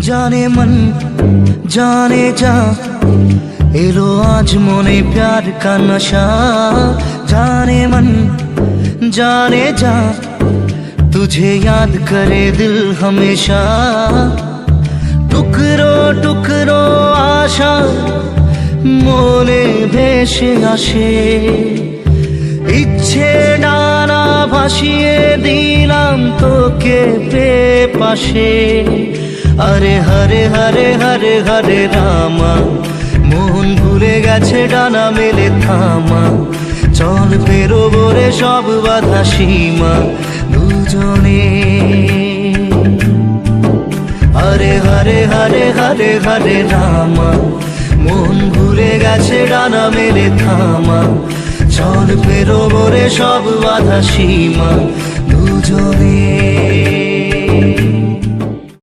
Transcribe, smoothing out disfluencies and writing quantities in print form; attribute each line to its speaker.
Speaker 1: जाने मन जाने जा एलो आज मोने प्यार का नशा। जाने मन जाने जा तुझे याद करे दिल हमेशा। टुकरो टुकरो आशा मोने भेसे आशे इच्छे डाना भासिए दिलाम तोके पाशे। अरे हरे हरे हरे हरे रामा মন ভুলে গেছে ডানা মেলে থামা। চল পেরোবো রে সব বাধা সীমা দুজনে। হরে হরে হরে হরে হরে রামা মন ভুলে গেছে ডানা মেলে থামা। চল পেরোবো রে সব বাধা সীমা দুজনে।